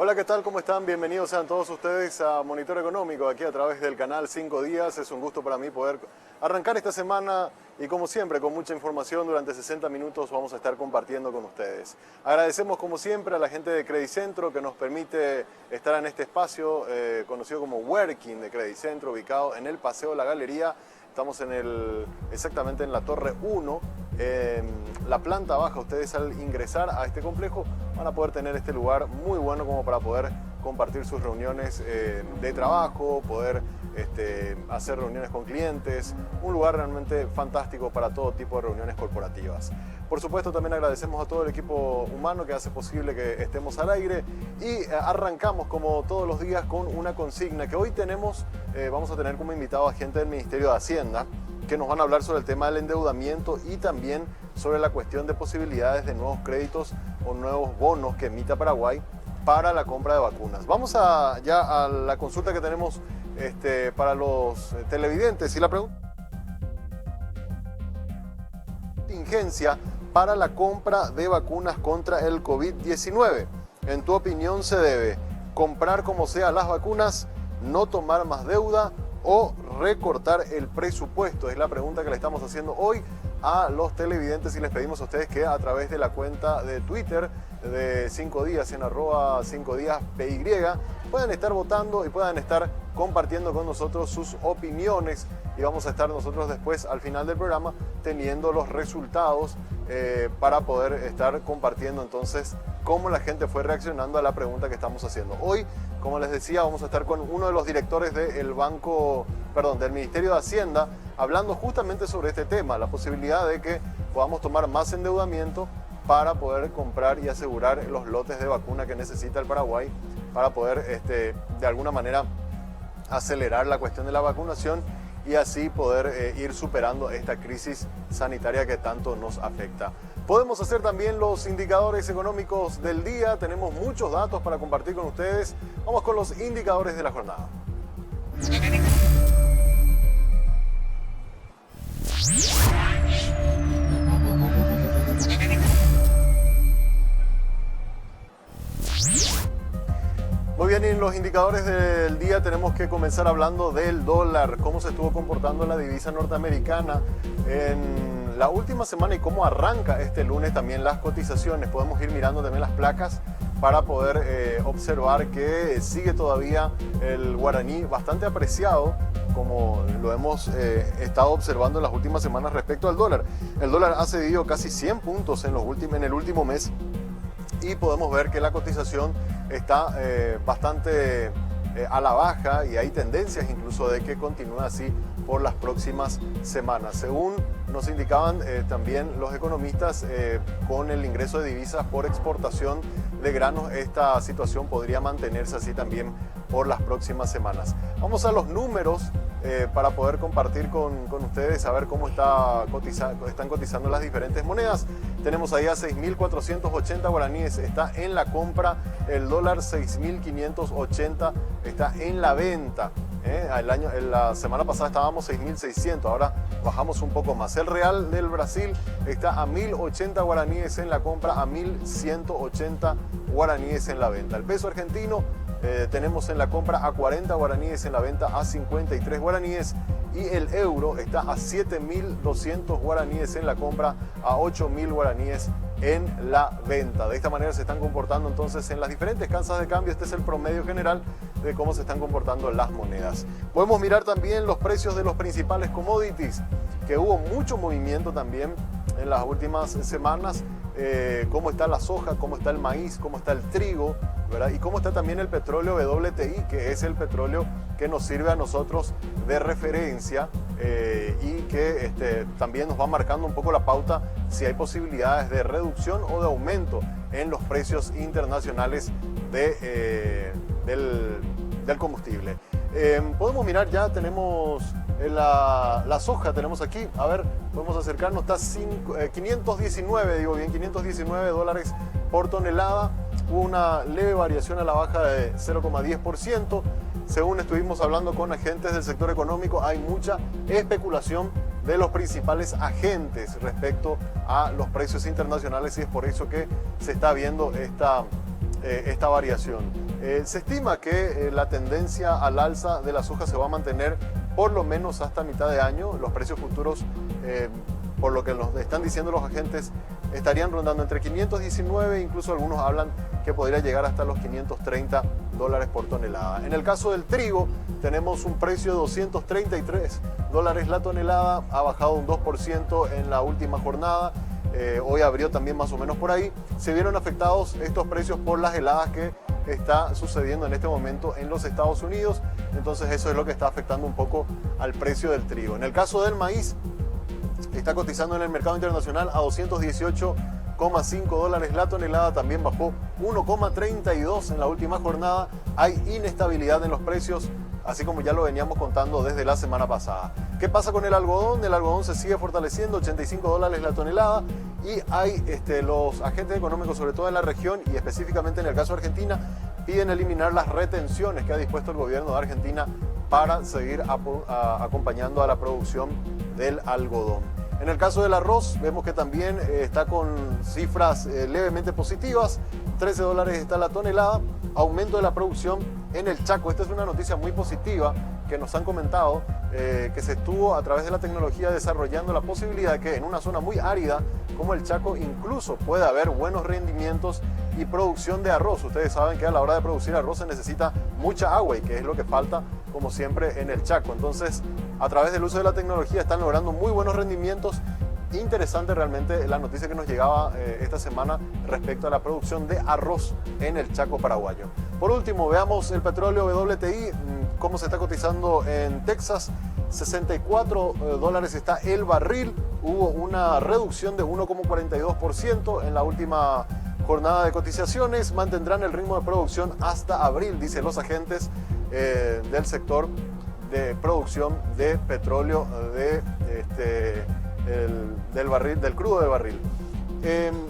Hola, ¿qué tal? ¿Cómo están? Bienvenidos sean todos ustedes a Monitor Económico, aquí a través del canal 5 Días. Es un gusto para mí poder arrancar esta semana y, como siempre, con mucha información. Durante 60 minutos vamos a estar compartiendo con ustedes. Agradecemos, como siempre, a la gente de Credicentro que nos permite estar en este espacio conocido como Working de Credicentro, ubicado en el Paseo La Galería. Estamos exactamente en la Torre 1, en la planta baja. Ustedes, al ingresar a este complejo, van a poder tener este lugar muy bueno como para poder compartir sus reuniones de trabajo, poder hacer reuniones con clientes. Un lugar realmente fantástico para todo tipo de reuniones corporativas. Por supuesto, también agradecemos a todo el equipo humano que hace posible que estemos al aire, y arrancamos como todos los días con una consigna que hoy vamos a tener como invitado a gente del Ministerio de Hacienda que nos van a hablar sobre el tema del endeudamiento y también sobre la cuestión de posibilidades de nuevos créditos o nuevos bonos que emita Paraguay para la compra de vacunas. Vamos ya a la consulta que tenemos para los televidentes, y la pregunta: contingencia para la compra de vacunas contra el COVID-19. En tu opinión, ¿se debe comprar como sea las vacunas, no tomar más deuda o recortar el presupuesto? Es la pregunta que le estamos haciendo hoy a los televidentes, y les pedimos a ustedes que a través de la cuenta de Twitter de 5 días en @5díaspy puedan estar votando y puedan estar compartiendo con nosotros sus opiniones, y vamos a estar nosotros después, al final del programa, teniendo los resultados para poder estar compartiendo entonces cómo la gente fue reaccionando a la pregunta que estamos haciendo. Hoy, como les decía, vamos a estar con uno de los directores del Ministerio de Hacienda, hablando justamente sobre este tema, la posibilidad de que podamos tomar más endeudamiento para poder comprar y asegurar los lotes de vacuna que necesita el Paraguay para poder de alguna manera acelerar la cuestión de la vacunación y así poder ir superando esta crisis sanitaria que tanto nos afecta. Podemos hacer también los indicadores económicos del día. Tenemos muchos datos para compartir con ustedes. Vamos con los indicadores de la jornada. Muy bien, y en los indicadores del día tenemos que comenzar hablando del dólar, cómo se estuvo comportando la divisa norteamericana en la última semana y cómo arranca este lunes también las cotizaciones. Podemos ir mirando también las placas para poder observar que sigue todavía el guaraní bastante apreciado, como lo hemos estado observando en las últimas semanas respecto al dólar. El dólar ha cedido casi 100 puntos en el último mes, y podemos ver que la cotización está bastante a la baja, y hay tendencias incluso de que continúe así por las próximas semanas. Según nos indicaban también los economistas, con el ingreso de divisas por exportación de granos, esta situación podría mantenerse así también por las próximas semanas. Vamos a los números para poder compartir con ustedes, a ver cómo están cotizando las diferentes monedas. Tenemos ahí a 6.480 guaraníes, está en la compra. El dólar 6.580 está en la venta. La semana pasada estábamos 6.600, ahora bajamos un poco más. El real del Brasil está a 1.080 guaraníes en la compra, a 1.180 guaraníes en la venta. El peso argentino tenemos en la compra a 40 guaraníes, en la venta a 53 guaraníes, y el euro está a 7.200 guaraníes en la compra, a 8.000 guaraníes en la venta. De esta manera se están comportando entonces en las diferentes casas de cambio. Este es el promedio general de cómo se están comportando las monedas. Podemos mirar también los precios de los principales commodities, que hubo mucho movimiento también en las últimas semanas. Cómo está la soja, cómo está el maíz, cómo está el trigo, ¿verdad? Y cómo está también el petróleo WTI, que es el petróleo que nos sirve a nosotros de referencia y que también nos va marcando un poco la pauta si hay posibilidades de reducción o de aumento en los precios internacionales del combustible. Podemos mirar, ya tenemos la soja, tenemos aquí, a ver, podemos acercarnos, está 519 dólares por tonelada. Hubo una leve variación a la baja de 0,10%. Según estuvimos hablando con agentes del sector económico, hay mucha especulación de los principales agentes respecto a los precios internacionales, y es por eso que se está viendo esta variación. Se estima que la tendencia al alza de la soja se va a mantener por lo menos hasta mitad de año. Los precios futuros, por lo que nos están diciendo los agentes, estarían rondando entre 519, incluso algunos hablan que podría llegar hasta los 530 dólares por tonelada. En el caso del trigo, tenemos un precio de 233 dólares la tonelada, ha bajado un 2% en la última jornada. Hoy abrió también más o menos por ahí. Se vieron afectados estos precios por las heladas que está sucediendo en este momento en los Estados Unidos, entonces eso es lo que está afectando un poco al precio del trigo. En el caso del maíz, está cotizando en el mercado internacional a 218,5 dólares la tonelada, también bajó 1,32 en la última jornada. Hay inestabilidad en los precios, así como ya lo veníamos contando desde la semana pasada. ¿Qué pasa con el algodón? El algodón se sigue fortaleciendo, 85 dólares la tonelada, y hay los agentes económicos, sobre todo en la región y específicamente en el caso de Argentina, piden eliminar las retenciones que ha dispuesto el gobierno de Argentina para seguir acompañando a la producción del algodón. En el caso del arroz, vemos que también está con cifras levemente positivas, 13 dólares está la tonelada, aumento de la producción en el Chaco. Esta es una noticia muy positiva que nos han comentado, que se estuvo a través de la tecnología desarrollando la posibilidad de que en una zona muy árida como el Chaco incluso pueda haber buenos rendimientos y producción de arroz. Ustedes saben que a la hora de producir arroz se necesita mucha agua y que es lo que falta como siempre en el Chaco. Entonces, a través del uso de la tecnología están logrando muy buenos rendimientos. Interesante realmente la noticia que nos llegaba esta semana respecto a la producción de arroz en el Chaco paraguayo. Por último, veamos el petróleo WTI, cómo se está cotizando en Texas. 64 dólares está el barril. Hubo una reducción de 1,42% en la última jornada de cotizaciones. Mantendrán el ritmo de producción hasta abril, dicen los agentes del sector de producción de petróleo del crudo del barril.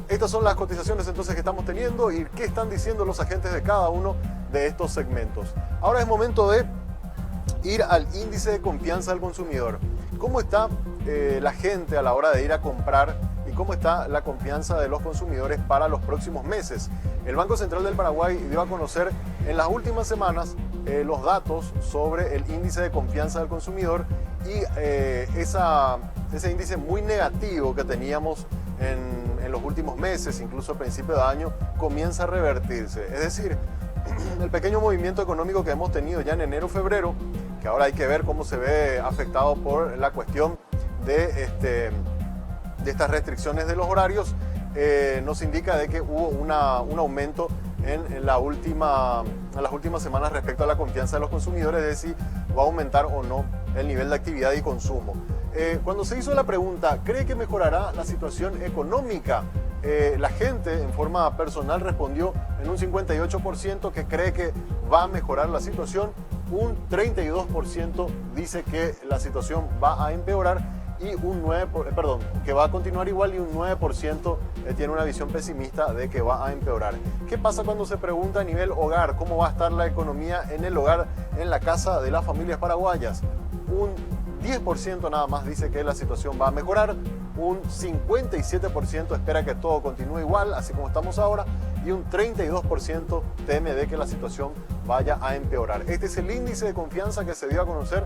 Estas son las cotizaciones entonces que estamos teniendo y qué están diciendo los agentes de cada uno de estos segmentos. Ahora es momento de ir al índice de confianza del consumidor. ¿Cómo está la gente a la hora de ir a comprar y cómo está la confianza de los consumidores para los próximos meses? El Banco Central del Paraguay dio a conocer en las últimas semanas los datos sobre el índice de confianza del consumidor y ese índice muy negativo que teníamos en los últimos meses, incluso a principio de año, comienza a revertirse. Es decir, el pequeño movimiento económico que hemos tenido ya en enero-febrero, que ahora hay que ver cómo se ve afectado por la cuestión de estas restricciones de los horarios, nos indica de que hubo un aumento en las últimas semanas respecto a la confianza de los consumidores, de si va a aumentar o no el nivel de actividad y consumo. Cuando se hizo la pregunta, ¿cree que mejorará la situación económica? La gente en forma personal respondió en un 58% que cree que va a mejorar la situación, un 32% dice que la situación va a empeorar y que va a continuar igual, y un 9% tiene una visión pesimista de que va a empeorar. ¿Qué pasa cuando se pregunta a nivel hogar cómo va a estar la economía en el hogar, en la casa de las familias paraguayas? Un 10% nada más dice que la situación va a mejorar, un 57% espera que todo continúe igual, así como estamos ahora, y un 32% teme de que la situación vaya a empeorar. Este es el índice de confianza que se dio a conocer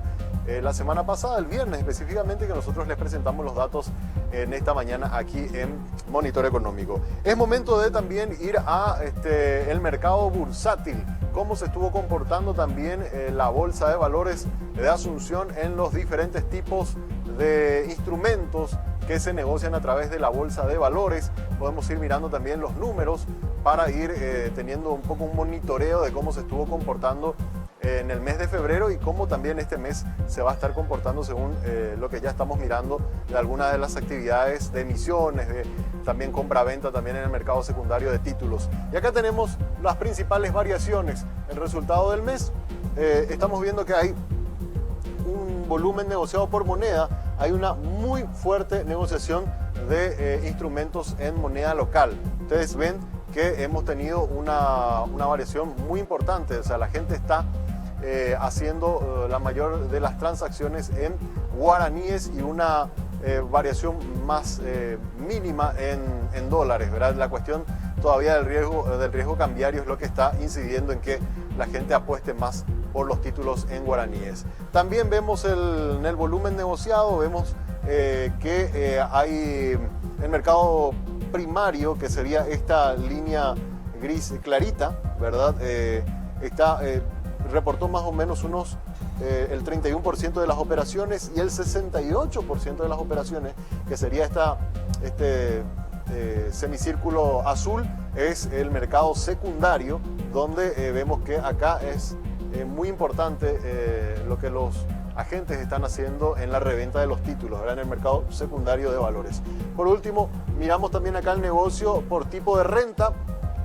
la semana pasada, el viernes específicamente, que nosotros les presentamos los datos en esta mañana aquí en Monitor Económico. Es momento de también ir a el mercado bursátil, cómo se estuvo comportando también la bolsa de valores de Asunción en los diferentes tipos de instrumentos que se negocian a través de la bolsa de valores. Podemos ir mirando también los números para ir teniendo un poco un monitoreo de cómo se estuvo comportando en el mes de febrero y cómo también este mes se va a estar comportando según lo que ya estamos mirando de algunas de las actividades de emisiones, de también compra-venta también en el mercado secundario de títulos. Y acá tenemos las principales variaciones. El resultado del mes, estamos viendo que hay un volumen negociado por moneda, hay una muy fuerte negociación de instrumentos en moneda local. Ustedes ven que hemos tenido una variación muy importante, o sea, la gente está haciendo la mayor de las transacciones en guaraníes y una variación más mínima en dólares, ¿verdad? La cuestión todavía del riesgo cambiario es lo que está incidiendo en que la gente apueste más por los títulos en guaraníes. También vemos en el volumen negociado, vemos que hay el mercado primario, que sería esta línea gris clarita, ¿verdad? Reportó más o menos el 31% de las operaciones, y el 68% de las operaciones, que sería este semicírculo azul, es el mercado secundario, donde vemos que acá es muy importante lo que los agentes están haciendo en la reventa de los títulos, ¿verdad? En el mercado secundario de valores. Por último, miramos también acá el negocio por tipo de renta.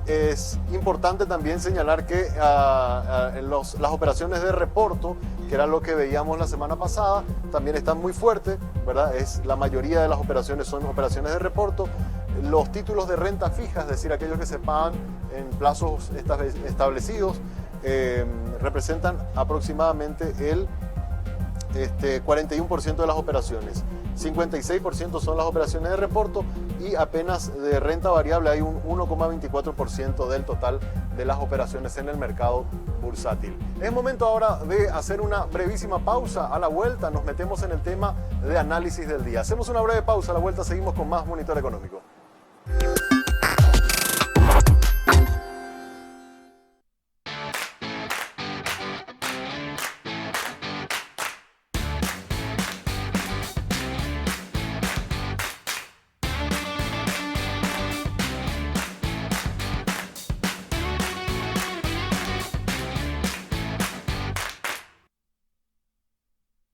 Es importante también señalar que las operaciones de reporto, que era lo que veíamos la semana pasada, también están muy fuertes, ¿verdad? La mayoría de las operaciones son operaciones de reporto. Los títulos de renta fija, es decir, aquellos que se pagan en plazos establecidos, representan aproximadamente el 41% de las operaciones. 56% son las operaciones de reporto, y apenas de renta variable hay un 1,24% del total de las operaciones en el mercado bursátil. Es momento ahora de hacer una brevísima pausa. A la vuelta nos metemos en el tema de análisis del día. Hacemos una breve pausa, a la vuelta seguimos con más Monitor Económico.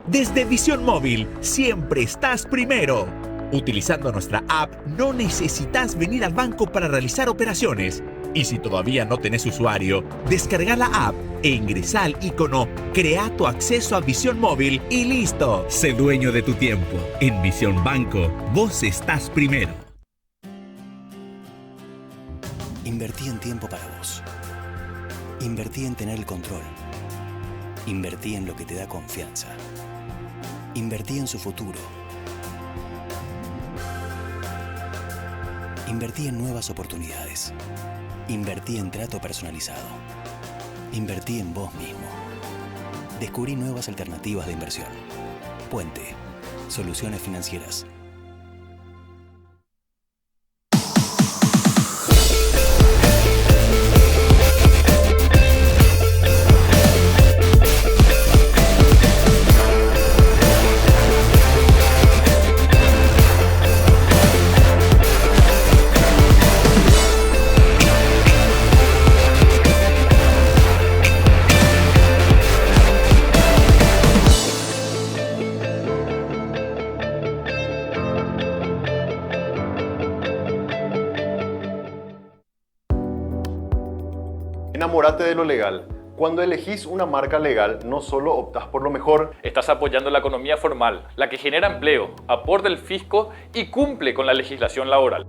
Desde Visión Móvil, siempre estás primero. Utilizando nuestra app, no necesitas venir al banco para realizar operaciones. Y si todavía no tenés usuario, descarga la app e ingresa al icono Crea tu acceso a Visión Móvil y listo. Sé dueño de tu tiempo. En Visión Banco, vos estás primero. Invertí en tiempo para vos. Invertí en tener el control. Invertí en lo que te da confianza. Invertí en su futuro. Invertí en nuevas oportunidades. Invertí en trato personalizado. Invertí en vos mismo. Descubrí nuevas alternativas de inversión. Puente. Soluciones financieras. Enamórate de lo legal. Cuando elegís una marca legal, no solo optás por lo mejor, estás apoyando la economía formal, la que genera empleo, aporta el fisco y cumple con la legislación laboral.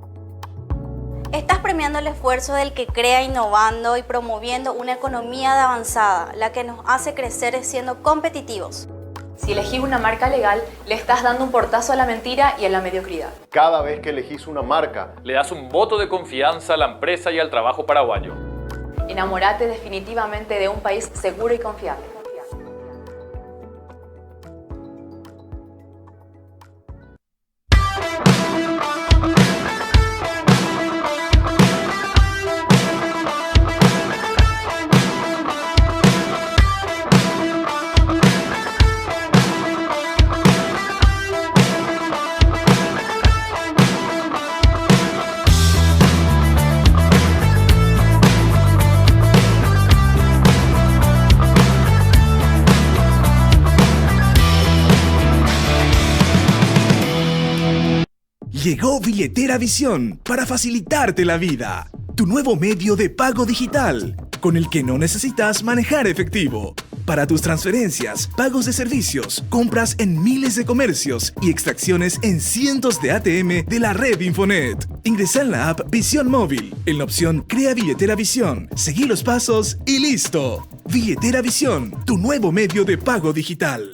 Estás premiando el esfuerzo del que crea innovando y promoviendo una economía de avanzada, la que nos hace crecer siendo competitivos. Si elegís una marca legal, le estás dando un portazo a la mentira y a la mediocridad. Cada vez que elegís una marca, le das un voto de confianza a la empresa y al trabajo paraguayo. Enamórate definitivamente de un país seguro y confiable. Llegó Billetera Visión para facilitarte la vida. Tu nuevo medio de pago digital, con el que no necesitas manejar efectivo. Para tus transferencias, pagos de servicios, compras en miles de comercios y extracciones en cientos de ATM de la red Infonet. Ingresa en la app Visión Móvil, en la opción Crea Billetera Visión, seguí los pasos y listo. Billetera Visión, tu nuevo medio de pago digital.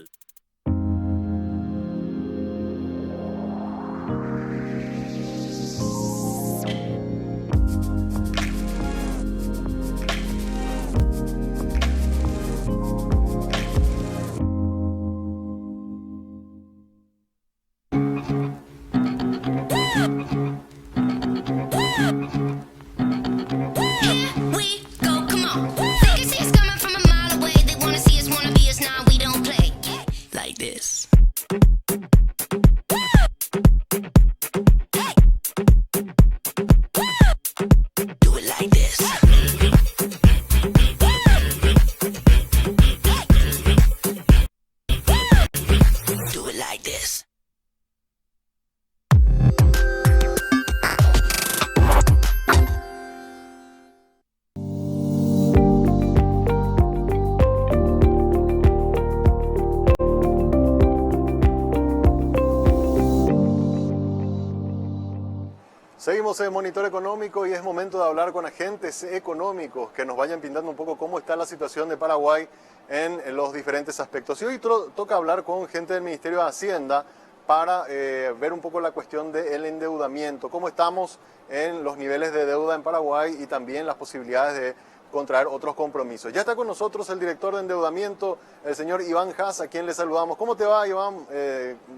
Seguimos en Monitor Económico y es momento de hablar con agentes económicos que nos vayan pintando un poco cómo está la situación de Paraguay en los diferentes aspectos. Y hoy toca hablar con gente del Ministerio de Hacienda para ver un poco la cuestión del endeudamiento, cómo estamos en los niveles de deuda en Paraguay y también las posibilidades de contraer otros compromisos. Ya está con nosotros el director de endeudamiento, el señor Iván Haas, a quien le saludamos. ¿Cómo te va, Iván?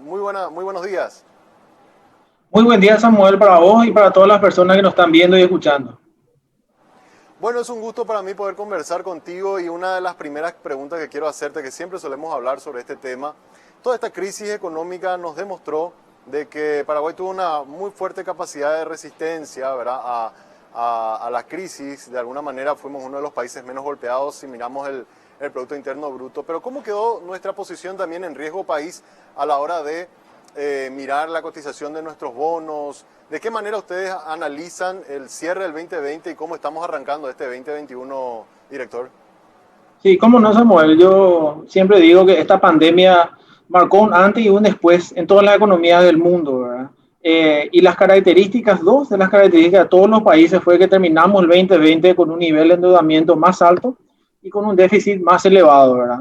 Muy buenos días. Muy buen día, Samuel, para vos y para todas las personas que nos están viendo y escuchando. Bueno, es un gusto para mí poder conversar contigo y una de las primeras preguntas que quiero hacerte, que siempre solemos hablar sobre este tema, toda esta crisis económica nos demostró de que Paraguay tuvo una muy fuerte capacidad de resistencia, ¿verdad?, a la crisis. De alguna manera fuimos uno de los países menos golpeados si miramos el Producto Interno Bruto. Pero ¿cómo quedó nuestra posición también en riesgo país a la hora de mirar la cotización de nuestros bonos? ¿De qué manera ustedes analizan el cierre del 2020 y cómo estamos arrancando este 2021, director? Sí, cómo no, Samuel. Yo siempre digo que esta pandemia marcó un antes y un después en todas las economías del mundo, ¿verdad? Y las características, dos de las características de todos los países fue que terminamos el 2020 con un nivel de endeudamiento más alto y con un déficit más elevado, ¿verdad?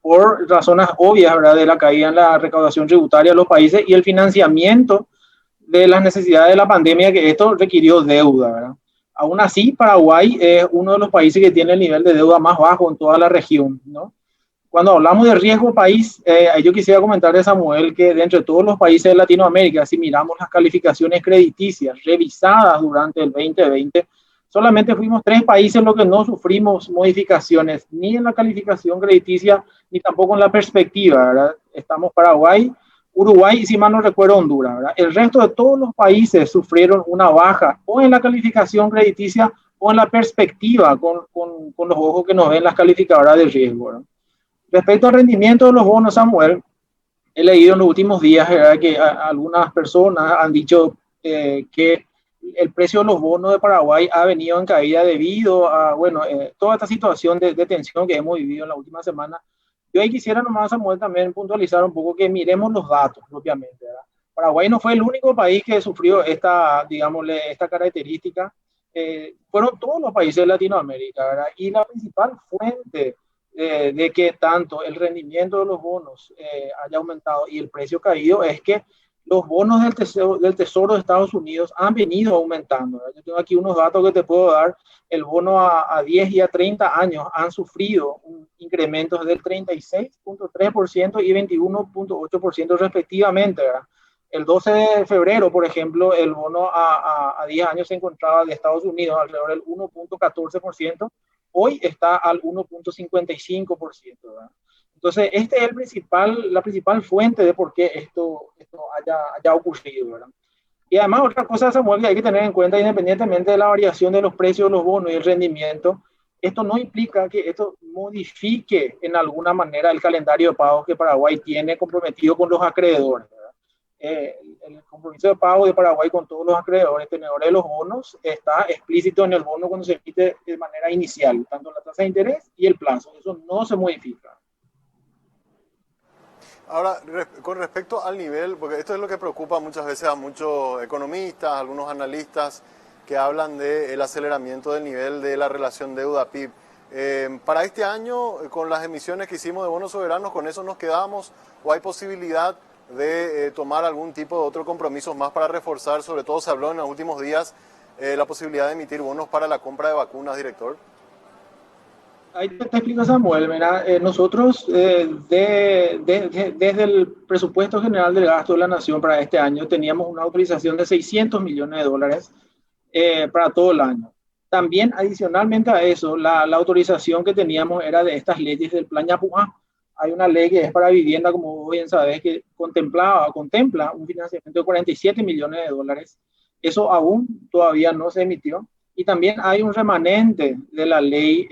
Por razones obvias, ¿verdad?, de la caída en la recaudación tributaria de los países y el financiamiento de las necesidades de la pandemia, que esto requirió deuda, ¿verdad? Aún así, Paraguay es uno de los países que tiene el nivel de deuda más bajo en toda la región, ¿no? Cuando hablamos de riesgo país, yo quisiera comentarle a Samuel que de entre todos los países de Latinoamérica, si miramos las calificaciones crediticias revisadas durante el 2020, solamente fuimos 3 países los que no sufrimos modificaciones, ni en la calificación crediticia, ni tampoco en la perspectiva, ¿verdad? Estamos Paraguay, Uruguay y, si mal no recuerdo, Honduras, ¿verdad? El resto de todos los países sufrieron una baja o en la calificación crediticia o en la perspectiva con los ojos que nos ven las calificadoras de riesgo, ¿verdad? Respecto al rendimiento de los bonos, Samuel, he leído en los últimos días, ¿verdad?, que algunas personas han dicho que el precio de los bonos de Paraguay ha venido en caída debido a, bueno, toda esta situación de tensión que hemos vivido en la última semana. Yo ahí quisiera nomás, Samuel, también puntualizar un poco que miremos los datos propiamente, ¿verdad? Paraguay no fue el único país que sufrió esta, digámosle, esta característica. Fueron todos los países de Latinoamérica, ¿verdad? Y la principal fuente de que tanto el rendimiento de los bonos haya aumentado y el precio caído es que los bonos del Tesoro de Estados Unidos han venido aumentando, ¿verdad? Yo tengo aquí unos datos que te puedo dar. El bono a 10 y a 30 años han sufrido incrementos del 36.3% y 21.8% respectivamente, ¿verdad? El 12 de febrero, por ejemplo, el bono a 10 años se encontraba de Estados Unidos alrededor del 1.14%, hoy está al 1.55%, ¿verdad? Entonces, este es la principal fuente de por qué esto haya ocurrido, ¿verdad? Y además, otra cosa, Samuel, que hay que tener en cuenta, independientemente de la variación de los precios de los bonos y el rendimiento, esto no implica que esto modifique en alguna manera el calendario de pagos que Paraguay tiene comprometido con los acreedores, ¿verdad? El compromiso de pago de Paraguay con todos los acreedores tenedores de los bonos está explícito en el bono cuando se emite de manera inicial, tanto la tasa de interés y el plazo. Eso no se modifica. Ahora, con respecto al nivel, porque esto es lo que preocupa muchas veces a muchos economistas, algunos analistas que hablan del aceleramiento del nivel de la relación deuda-PIB. Para este año, con las emisiones que hicimos de bonos soberanos, ¿con eso nos quedamos o hay posibilidad de tomar algún tipo de otro compromiso más para reforzar? Sobre todo se habló en los últimos días la posibilidad de emitir bonos para la compra de vacunas, director. Ahí te explico, Samuel. Mira, nosotros desde el presupuesto general del gasto de la Nación para este año teníamos una autorización de 600 millones de dólares para todo el año. También, adicionalmente a eso, la autorización que teníamos era de estas leyes del Plan Yapuá. Hay una ley que es para vivienda, como bien sabes, que contempla un financiamiento de 47 millones de dólares. Eso aún todavía no se emitió. Y también hay un remanente de la ley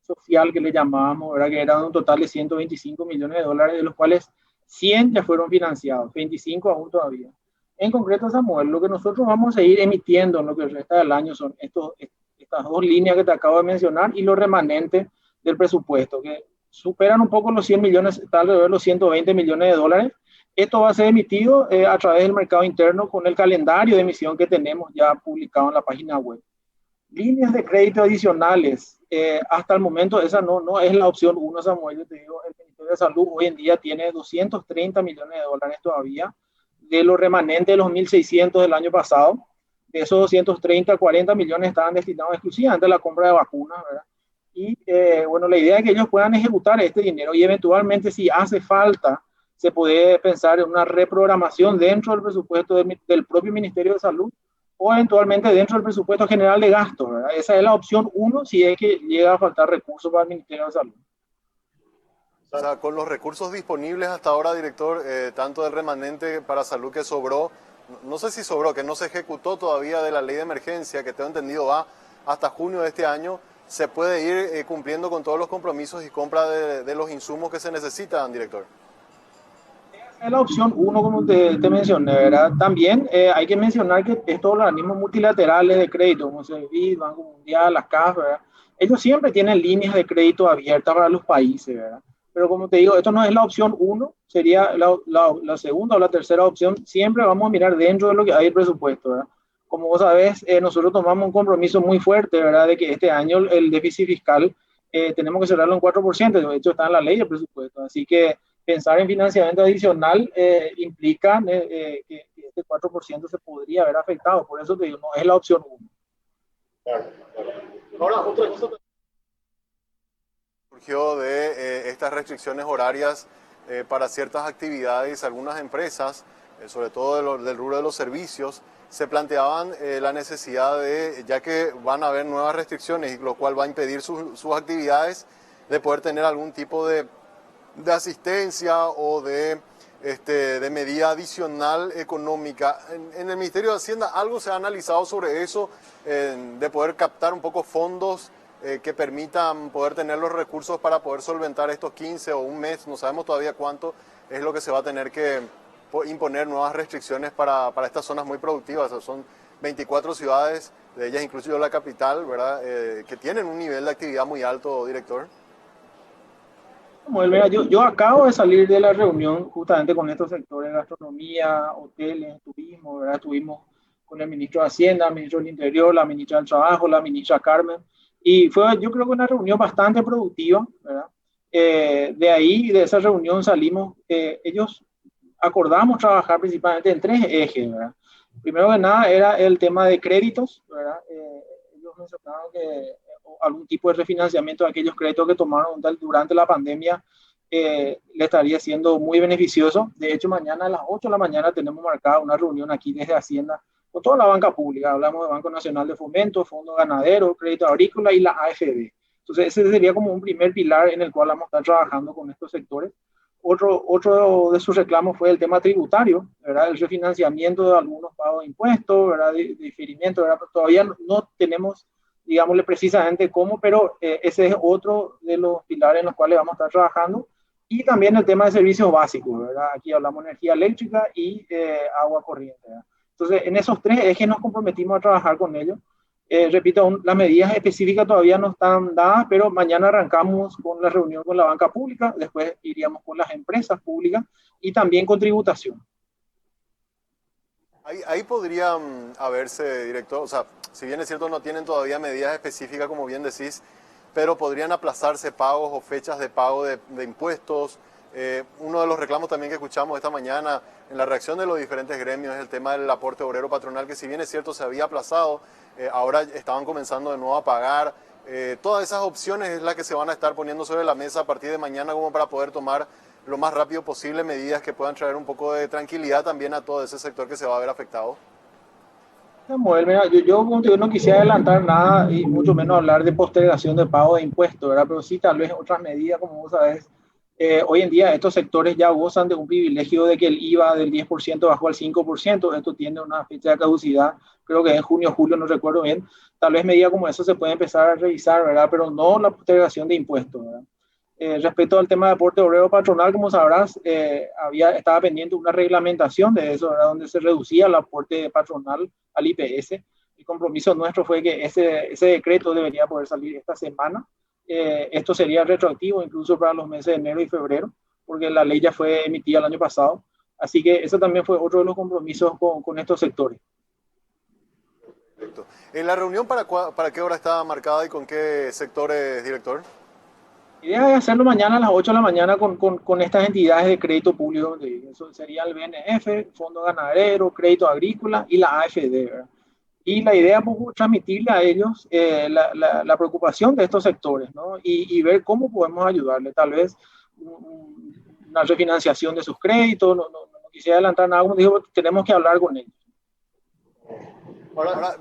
social que le llamábamos, ¿verdad?, que era un total de 125 millones de dólares, de los cuales 100 ya fueron financiados, 25 aún todavía. En concreto, Samuel, lo que nosotros vamos a seguir emitiendo en lo que resta del año son estas 2 líneas que te acabo de mencionar y los remanentes del presupuesto, que superan un poco los 100 millones, está alrededor de los 120 millones de dólares. Esto va a ser emitido a través del mercado interno con el calendario de emisión que tenemos ya publicado en la página web. Líneas de crédito adicionales, hasta el momento esa no es la opción 1, Samuel. Yo te digo, el Ministerio de Salud hoy en día tiene 230 millones de dólares todavía de los remanentes de los 1.600 del año pasado. De esos 230, 40 millones estaban destinados exclusivamente a la compra de vacunas, ¿verdad? Y bueno, la idea es que ellos puedan ejecutar este dinero y eventualmente, si hace falta, se puede pensar en una reprogramación dentro del presupuesto del propio Ministerio de Salud o eventualmente dentro del presupuesto general de gastos, ¿verdad? Esa es la opción 1 si es que llega a faltar recursos para el Ministerio de Salud. O sea, con los recursos disponibles hasta ahora, director, tanto del remanente para salud que sobró, no sé si sobró, que no se ejecutó todavía de la ley de emergencia, que tengo entendido va hasta junio de este año, se puede ir cumpliendo con todos los compromisos y compra de los insumos que se necesitan, director. Es la opción 1, como te mencioné, ¿verdad? También hay que mencionar que estos organismos multilaterales de crédito, como el BID, Banco Mundial, la CAF, ¿verdad? Ellos siempre tienen líneas de crédito abiertas para los países, ¿verdad? Pero como te digo, esto no es la opción 1, sería la segunda o la tercera opción. Siempre vamos a mirar dentro de lo que hay el presupuesto, ¿verdad? Como vos sabés, nosotros tomamos un compromiso muy fuerte, ¿verdad? De que este año el déficit fiscal tenemos que cerrarlo en 4%, de hecho está en la ley del presupuesto. Así que pensar en financiamiento adicional implica que este 4% se podría haber afectado. Por eso te digo, no es la opción 1. Claro, claro. Ahora, otra cosa surgió de estas restricciones horarias para ciertas actividades. Algunas empresas, sobre todo del rubro de los servicios, se planteaban la necesidad de, ya que van a haber nuevas restricciones, lo cual va a impedir sus actividades, de poder tener algún tipo de asistencia o de medida adicional económica. En el Ministerio de Hacienda, ¿algo se ha analizado sobre eso, de poder captar un poco fondos que permitan poder tener los recursos para poder solventar estos 15 o un mes? No sabemos todavía cuánto es lo que se va a tener que imponer nuevas restricciones para estas zonas muy productivas. O sea, son 24 ciudades, de ellas incluso la capital, ¿verdad? Que tienen un nivel de actividad muy alto, director. Bueno, mira, yo acabo de salir de la reunión justamente con estos sectores, gastronomía, hoteles, turismo, ¿verdad? Estuvimos con el ministro de Hacienda, el ministro del Interior, la ministra del Trabajo, la ministra Carmen, y fue, yo creo que una reunión bastante productiva, ¿verdad? De ahí, de esa reunión salimos, ellos acordamos trabajar principalmente en 3 ejes, ¿verdad? Primero que nada era el tema de créditos, ¿verdad? Ellos mencionaron que algún tipo de refinanciamiento de aquellos créditos que tomaron durante la pandemia le estaría siendo muy beneficioso. De hecho, mañana a las 8 de la mañana tenemos marcada una reunión aquí desde Hacienda con toda la banca pública. Hablamos de Banco Nacional de Fomento, Fondo Ganadero, Crédito Agrícola y la AFB. Entonces, ese sería como un primer pilar en el cual vamos a estar trabajando con estos sectores. Otro de sus reclamos fue el tema tributario, ¿verdad? El refinanciamiento de algunos pagos de impuestos, ¿verdad? De diferimiento, ¿verdad? Pero todavía no tenemos, digámosle precisamente cómo, pero ese es otro de los pilares en los cuales vamos a estar trabajando. Y también el tema de servicios básicos, ¿verdad? Aquí hablamos de energía eléctrica y agua corriente, ¿verdad? Entonces, en esos 3 ejes nos comprometimos a trabajar con ellos. Repito, las medidas específicas todavía no están dadas, pero mañana arrancamos con la reunión con la banca pública, después iríamos con las empresas públicas y también con tributación. Ahí podría haberse, director, o sea, si bien es cierto no tienen todavía medidas específicas, como bien decís, pero podrían aplazarse pagos o fechas de pago de impuestos. Uno de los reclamos también que escuchamos esta mañana en la reacción de los diferentes gremios es el tema del aporte obrero patronal, que si bien es cierto se había aplazado, ahora estaban comenzando de nuevo a pagar. Todas esas opciones es la que se van a estar poniendo sobre la mesa a partir de mañana, como para poder tomar lo más rápido posible medidas que puedan traer un poco de tranquilidad también a todo ese sector que se va a ver afectado. Samuel, mira, yo no quisiera adelantar nada y mucho menos hablar de postergación de pago de impuestos, ¿verdad? Pero sí, tal vez otras medidas, como vos sabés, hoy en día estos sectores ya gozan de un privilegio de que el IVA del 10% bajó al 5%, esto tiene una fecha de caducidad, creo que en junio o julio, no recuerdo bien, tal vez medidas como eso se puede empezar a revisar, ¿verdad? Pero no la postergación de impuestos, ¿verdad? Respecto al tema de aporte obrero patronal, como sabrás, estaba pendiente una reglamentación de eso, ¿verdad? Donde se reducía el aporte patronal al IPS. El compromiso nuestro fue que ese decreto debería poder salir esta semana. Esto sería retroactivo incluso para los meses de enero y febrero, porque la ley ya fue emitida el año pasado. Así que eso también fue otro de los compromisos con estos sectores. Perfecto. ¿En la reunión para qué hora está marcada y con qué sectores, director? La idea es hacerlo mañana a las 8 de la mañana con estas entidades de crédito público. Eso sería el BNF, Fondo Ganadero, Crédito Agrícola y la AFD, ¿verdad? Y la idea es transmitirle a ellos la preocupación de estos sectores, ¿no? Y ver cómo podemos ayudarle. Tal vez una refinanciación de sus créditos. No quisiera adelantar nada, como digo, tenemos que hablar con ellos. Ahora,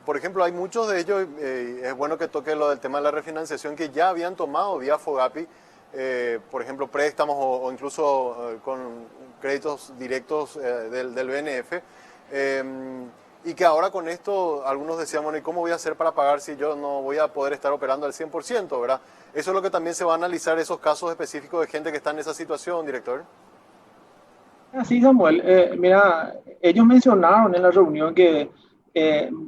por ejemplo, hay muchos de ellos, es bueno que toque lo del tema de la refinanciación, que ya habían tomado vía FOGAPI, por ejemplo, préstamos o incluso con créditos directos del BNF, y que ahora con esto algunos decían, bueno, ¿y cómo voy a hacer para pagar si yo no voy a poder estar operando al 100%, ¿verdad? Eso es lo que también se va a analizar, esos casos específicos de gente que está en esa situación, director. Sí, Samuel, mira, ellos mencionaron en la reunión que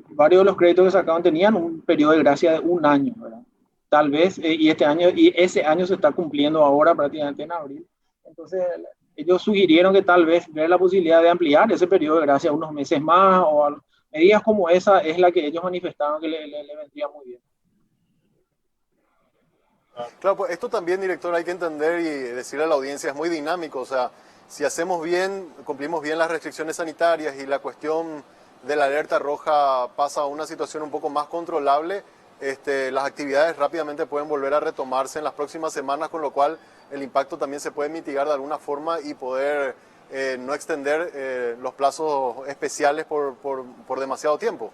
varios de los créditos que sacaron tenían un periodo de gracia de un año, ¿verdad? Tal vez, y ese año se está cumpliendo ahora prácticamente en abril. Entonces, ellos sugirieron que tal vez ver la posibilidad de ampliar ese periodo de gracia unos meses más o medidas como esa es la que ellos manifestaron que le vendría muy bien. Claro, pues esto también, director, hay que entender y decirle a la audiencia, es muy dinámico, o sea, si hacemos bien, cumplimos bien las restricciones sanitarias y la cuestión de la alerta roja pasa a una situación un poco más controlable, las actividades rápidamente pueden volver a retomarse en las próximas semanas, con lo cual el impacto también se puede mitigar de alguna forma y poder no extender los plazos especiales por demasiado tiempo.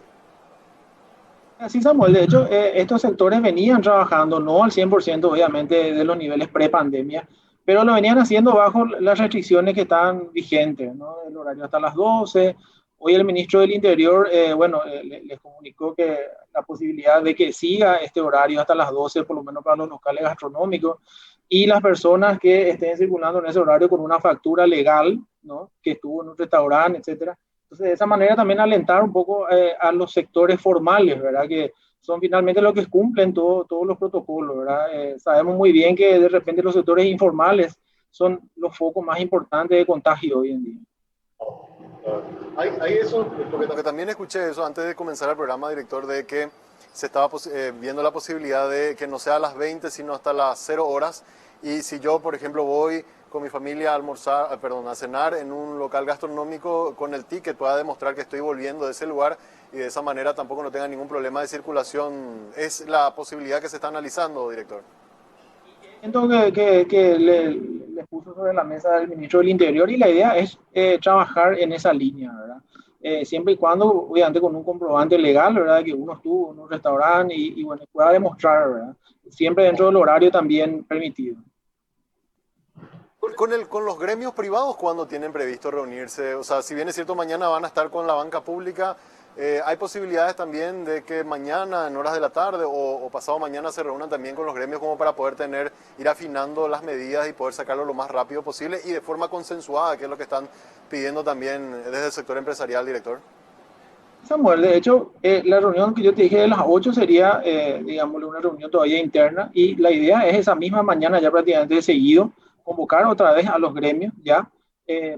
Así, Samuel, de hecho, estos sectores venían trabajando, no al 100% obviamente de los niveles pre-pandemia, pero lo venían haciendo bajo las restricciones que estaban vigentes, ¿no? El horario hasta las 12. Hoy el ministro del Interior, les comunicó que la posibilidad de que siga este horario hasta las 12, por lo menos para los locales gastronómicos, y las personas que estén circulando en ese horario con una factura legal, ¿no? Que estuvo en un restaurante, etcétera. Entonces, de esa manera también alentar un poco a los sectores formales, ¿verdad? Que son finalmente los que cumplen todos los protocolos, ¿verdad? Sabemos muy bien que de repente los sectores informales son los focos más importantes de contagio hoy en día. Hay eso, porque también escuché eso antes de comenzar el programa, director, de que se estaba viendo la posibilidad de que no sea a las 20, sino hasta las 0 horas. Y si yo, por ejemplo, voy con mi familia a almorzar, a cenar en un local gastronómico, con el ticket pueda demostrar que estoy volviendo de ese lugar y de esa manera tampoco no tenga ningún problema de circulación. ¿Es la posibilidad que se está analizando, director? Siento que le puso sobre la mesa el ministro del Interior y la idea es trabajar en esa línea, ¿verdad? Siempre y cuando, obviamente, con un comprobante legal, ¿verdad? Que uno estuvo en un restaurante y bueno, pueda demostrar, ¿verdad? Siempre dentro del horario también permitido. Con los gremios privados, ¿cuándo tienen previsto reunirse? O sea, si bien es cierto, mañana van a estar con la banca pública, ¿hay posibilidades también de que mañana, en horas de la tarde o pasado mañana, se reúnan también con los gremios como para poder ir afinando las medidas y poder sacarlo lo más rápido posible y de forma consensuada, que es lo que están pidiendo también desde el sector empresarial, director? Samuel, de hecho, la reunión que yo te dije de las 8 sería, digámosle, una reunión todavía interna y la idea es esa misma mañana ya prácticamente de seguido convocar otra vez a los gremios ya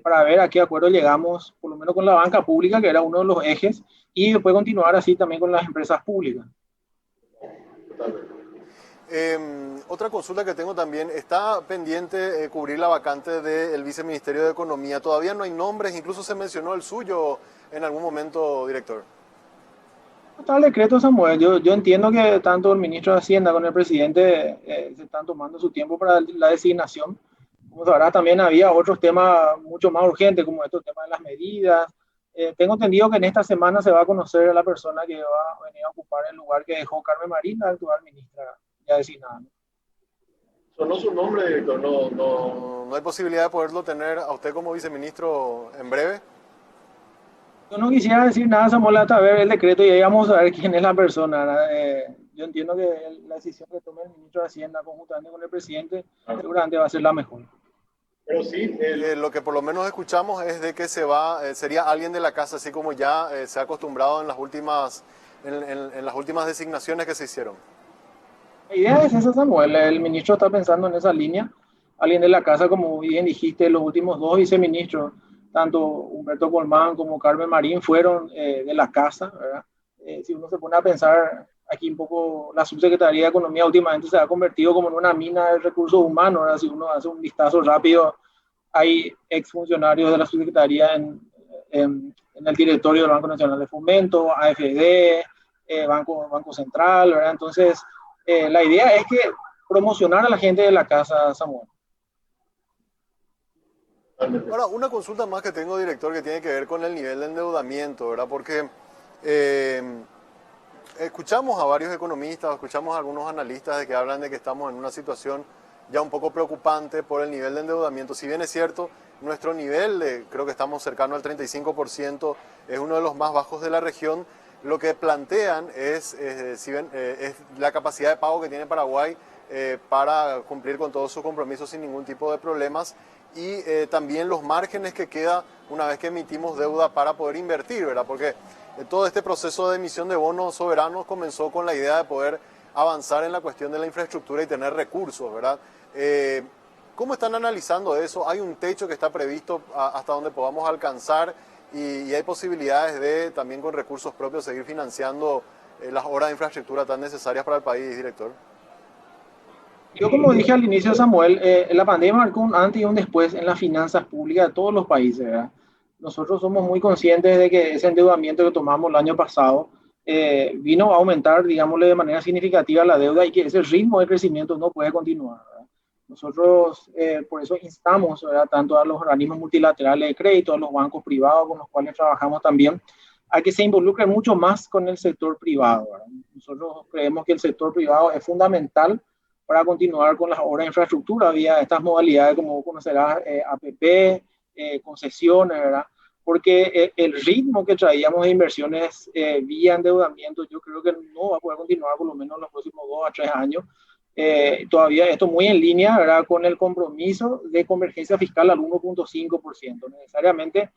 para ver a qué acuerdo llegamos, por lo menos con la banca pública, que era uno de los ejes, y después continuar así también con las empresas públicas. Otra consulta que tengo también, está pendiente cubrir la vacante del Viceministerio de Economía. Todavía no hay nombres, incluso se mencionó el suyo en algún momento, director. Está el decreto, Samuel. Yo entiendo que tanto el ministro de Hacienda como el presidente se están tomando su tiempo para la designación. Como sabrás, también había otros temas mucho más urgentes, como estos temas de las medidas. Tengo entendido que en esta semana se va a conocer a la persona que va a venir a ocupar el lugar que dejó Carmen Marín, la actual ministra ya designada. Sonó su nombre, director. No hay posibilidad de poderlo tener a usted como viceministro en breve. Yo no quisiera decir nada, Samuel, hasta ver el decreto y ahí vamos a ver quién es la persona. Yo entiendo que la decisión que tome el ministro de Hacienda conjuntamente con el presidente seguramente va a ser la mejor. Pero sí, lo que por lo menos escuchamos es de que sería alguien de la casa, así como ya se ha acostumbrado en las últimas designaciones que se hicieron. La idea es esa, Samuel. El ministro está pensando en esa línea. Alguien de la casa, como bien dijiste, los últimos dos viceministros, tanto Humberto Colmán como Carmen Marín, fueron de la casa, ¿verdad? Si uno se pone a pensar aquí un poco, la subsecretaría de Economía últimamente se ha convertido como en una mina de recursos humanos, ¿verdad? Si uno hace un vistazo rápido, hay exfuncionarios de la subsecretaría en el directorio del Banco Nacional de Fomento, AFD, Banco Central, ¿verdad? Entonces, la idea es que promocionar a la gente de la casa, Samuel. Ahora, una consulta más que tengo, director, que tiene que ver con el nivel de endeudamiento, ¿verdad? Porque eh, escuchamos a varios economistas, escuchamos a algunos analistas de que hablan de que estamos en una situación ya un poco preocupante por el nivel de endeudamiento. Si bien es cierto, nuestro nivel, creo que estamos cercano al 35%, es uno de los más bajos de la región. Lo que plantean es, si ven, es la capacidad de pago que tiene Paraguay para cumplir con todos sus compromisos sin ningún tipo de problemas y también los márgenes que queda una vez que emitimos deuda para poder invertir, ¿verdad? Porque todo este proceso de emisión de bonos soberanos comenzó con la idea de poder avanzar en la cuestión de la infraestructura y tener recursos, ¿verdad? ¿Cómo están analizando eso? ¿Hay un techo que está previsto hasta donde podamos alcanzar y hay posibilidades de también con recursos propios seguir financiando las obras de infraestructura tan necesarias para el país, director? Yo, como dije al inicio, Samuel, la pandemia marcó un antes y un después en las finanzas públicas de todos los países, ¿verdad? Nosotros somos muy conscientes de que ese endeudamiento que tomamos el año pasado vino a aumentar, digámosle, de manera significativa la deuda y que ese ritmo de crecimiento no puede continuar, ¿verdad? Nosotros, por eso instamos, ¿verdad?, tanto a los organismos multilaterales de crédito, a los bancos privados con los cuales trabajamos también, a que se involucren mucho más con el sector privado, ¿verdad? Nosotros creemos que el sector privado es fundamental para continuar con las obras de infraestructura vía estas modalidades, como conocerás, APP, concesiones, ¿verdad? Porque el ritmo que traíamos de inversiones vía endeudamiento, yo creo que no va a poder continuar por lo menos los próximos 2 a 3 años. Todavía esto muy en línea, ¿verdad?, con el compromiso de convergencia fiscal al 1.5%. Necesariamente,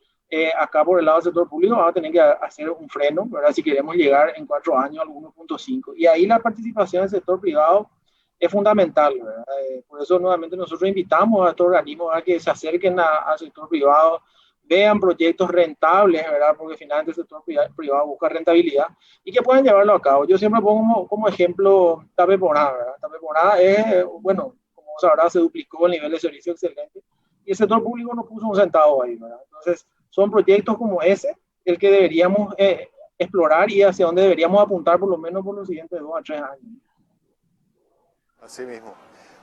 acá por el lado del sector público vamos a tener que hacer un freno, ¿verdad?, si queremos llegar en 4 años al 1.5%. Y ahí la participación del sector privado es fundamental, ¿verdad? Por eso nuevamente nosotros invitamos a estos organismos a que se acerquen al sector privado, vean proyectos rentables, ¿verdad? Porque finalmente el sector privado busca rentabilidad y que puedan llevarlo a cabo. Yo siempre pongo como ejemplo Tapeporá, ¿verdad? Tapeporá es, bueno, como sabrás, se duplicó el nivel de servicio excelente y el sector público no puso un centavo ahí, ¿verdad? Entonces, son proyectos como ese el que deberíamos explorar y hacia donde deberíamos apuntar por lo menos por los siguientes 2 a 3 años. Así mismo.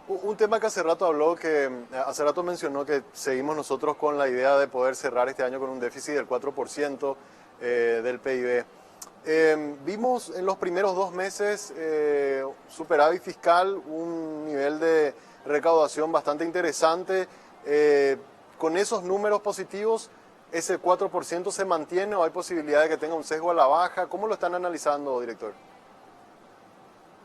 Un tema que hace rato habló, que hace rato mencionó que seguimos nosotros con la idea de poder cerrar este año con un déficit del 4% del PIB. Vimos en los primeros 2 meses superávit fiscal, un nivel de recaudación bastante interesante. Con esos números positivos, ¿ese 4% se mantiene o hay posibilidad de que tenga un sesgo a la baja? ¿Cómo lo están analizando, director?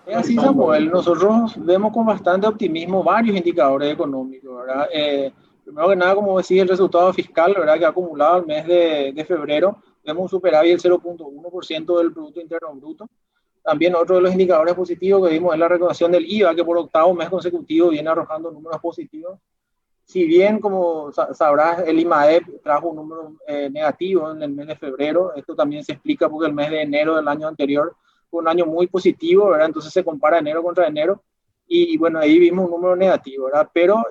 Es así, Samuel. Nosotros vemos con bastante optimismo varios indicadores económicos, ¿verdad? Primero que nada, como decía, el resultado fiscal, ¿verdad?, que ha acumulado el mes de febrero, vemos un superávit del 0.1% del Producto Interno Bruto. También otro de los indicadores positivos que vimos es la recaudación del IVA, que por 8º mes consecutivo viene arrojando números positivos. Si bien, como sabrás, el IMAEP trajo un número negativo en el mes de febrero, esto también se explica porque el mes de enero del año anterior fue un año muy positivo, ¿verdad? Entonces se compara enero contra enero y bueno, ahí vimos un número negativo, ¿verdad? Pero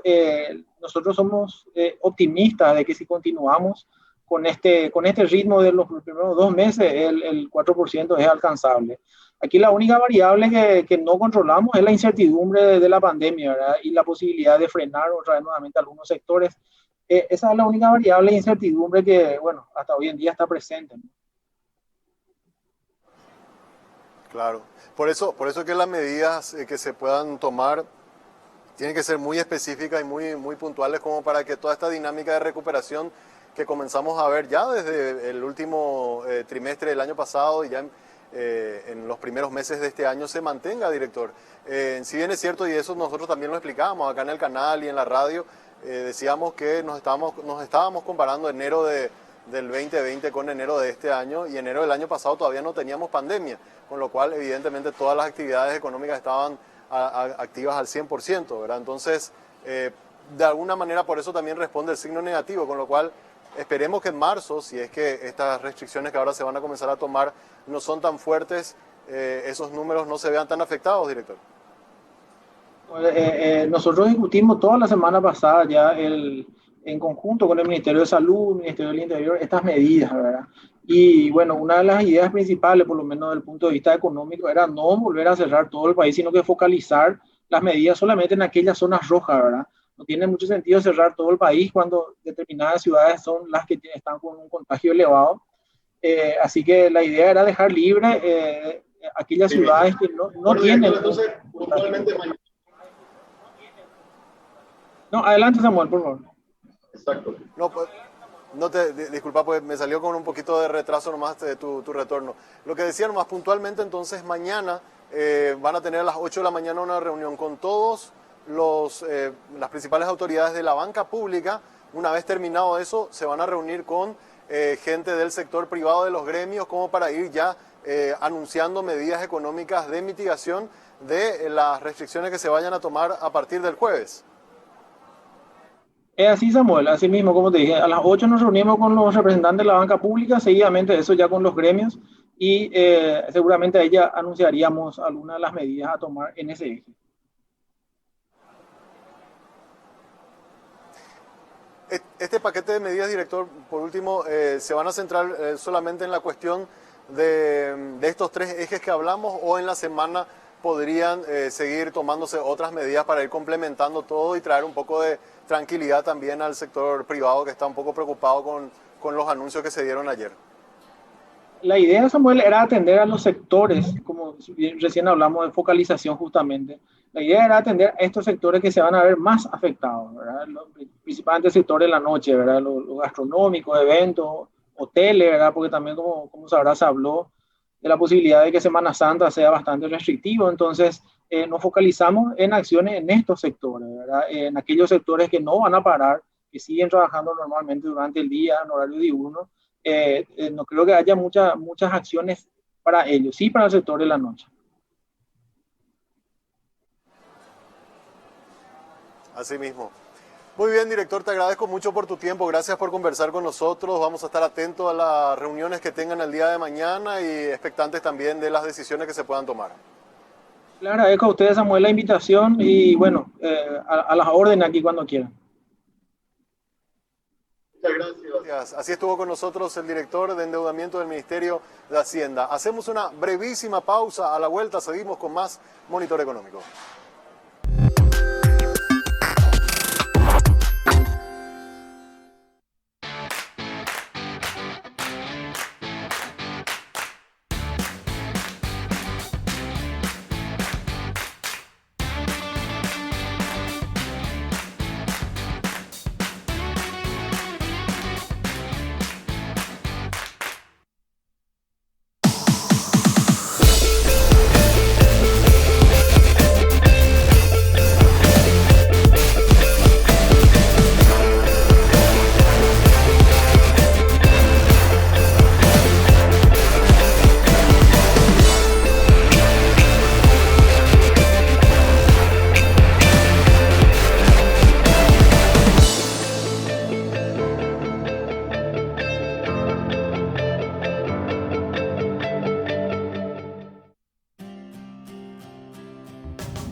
nosotros somos optimistas de que si continuamos con este ritmo de los primeros 2 meses, el 4% es alcanzable. Aquí la única variable que no controlamos es la incertidumbre de la pandemia, ¿verdad?, y la posibilidad de frenar otra vez nuevamente algunos sectores. Esa es la única variable de incertidumbre que, bueno, hasta hoy en día está presente, ¿no? Claro, por eso que las medidas que se puedan tomar tienen que ser muy específicas y muy puntuales como para que toda esta dinámica de recuperación que comenzamos a ver ya desde el último trimestre del año pasado y ya en los primeros meses de este año se mantenga, director. Si bien es cierto, y eso nosotros también lo explicábamos acá en el canal y en la radio, decíamos que nos estábamos comparando enero del 2020 con enero de este año y enero del año pasado todavía no teníamos pandemia, con lo cual evidentemente todas las actividades económicas estaban activas al 100%, ¿verdad? Entonces, de alguna manera por eso también responde el signo negativo, con lo cual esperemos que en marzo, si es que estas restricciones que ahora se van a comenzar a tomar no son tan fuertes, esos números no se vean tan afectados, director. Nosotros discutimos toda la semana pasada ya en conjunto con el Ministerio de Salud, el Ministerio del Interior, estas medidas, ¿verdad? Y bueno, una de las ideas principales, por lo menos desde el punto de vista económico, era no volver a cerrar todo el país, sino que focalizar las medidas solamente en aquellas zonas rojas, ¿verdad? No tiene mucho sentido cerrar todo el país cuando determinadas ciudades son las que están con un contagio elevado. Así que la idea era dejar libre aquellas ciudades que no tienen... Entonces, puntualmente mañana. No, adelante Samuel, por favor. Exacto. No, pues, disculpa, pues me salió con un poquito de retraso nomás de tu retorno. Lo que decía nomás puntualmente, entonces mañana van a tener a las 8 de la mañana una reunión con todos las principales autoridades de la banca pública. Una vez terminado eso, se van a reunir con gente del sector privado de los gremios como para ir ya anunciando medidas económicas de mitigación de las restricciones que se vayan a tomar a partir del jueves. Es así, Samuel, así mismo, como te dije, a las 8 nos reunimos con los representantes de la banca pública, seguidamente eso ya con los gremios y seguramente ahí ya anunciaríamos algunas de las medidas a tomar en ese eje. Este paquete de medidas, director, por último, ¿se van a centrar solamente en la cuestión de estos 3 ejes que hablamos o en la semana podrían seguir tomándose otras medidas para ir complementando todo y traer un poco de tranquilidad también al sector privado que está un poco preocupado con los anuncios que se dieron ayer? La idea, Samuel, era atender a los sectores, como recién hablamos de focalización justamente. La idea era atender a estos sectores que se van a ver más afectados, ¿verdad? Principalmente el sector de la noche, ¿verdad? Lo gastronómico, eventos, hoteles, ¿verdad? Porque también, como sabrás, se habló de la posibilidad de que Semana Santa sea bastante restrictivo. Entonces, nos focalizamos en acciones en estos sectores, ¿verdad? En aquellos sectores que no van a parar, que siguen trabajando normalmente durante el día, en horario diurno. No creo que haya muchas acciones para ellos, sí para el sector de la noche. Así mismo. Muy bien, director, te agradezco mucho por tu tiempo, gracias por conversar con nosotros, vamos a estar atentos a las reuniones que tengan el día de mañana y expectantes también de las decisiones que se puedan tomar. Le agradezco a ustedes, Samuel, la invitación y bueno, a las órdenes aquí cuando quieran. Muchas gracias. Así estuvo con nosotros el director de endeudamiento del Ministerio de Hacienda. Hacemos una brevísima pausa, a la vuelta seguimos con más Monitor Económico.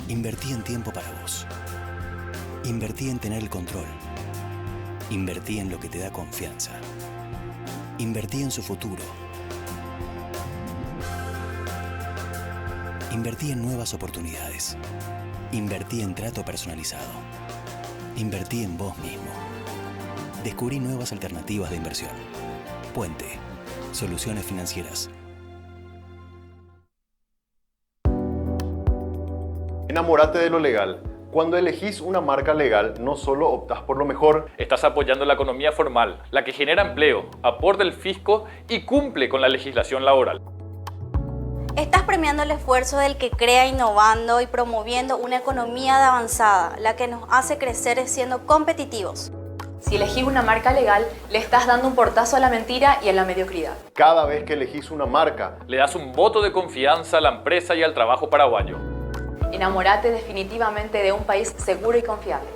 Invertí en tiempo para vos. Invertí en tener el control. Invertí en lo que te da confianza. Invertí en su futuro. Invertí en nuevas oportunidades. Invertí en trato personalizado. Invertí en vos mismo. Descubrí nuevas alternativas de inversión. Puente. Soluciones financieras. Enamórate de lo legal. Cuando elegís una marca legal, no solo optás por lo mejor, Estás apoyando la economía formal, la que genera empleo, aporta el fisco y cumple con la legislación laboral. Estás premiando el esfuerzo del que crea innovando y promoviendo una economía de avanzada, la que nos hace crecer siendo competitivos. Si elegís una marca legal, le estás dando un portazo a la mentira y a la mediocridad. cada vez que elegís una marca, Le das un voto de confianza a la empresa y al trabajo paraguayo. Enamórate definitivamente de un país seguro y confiable.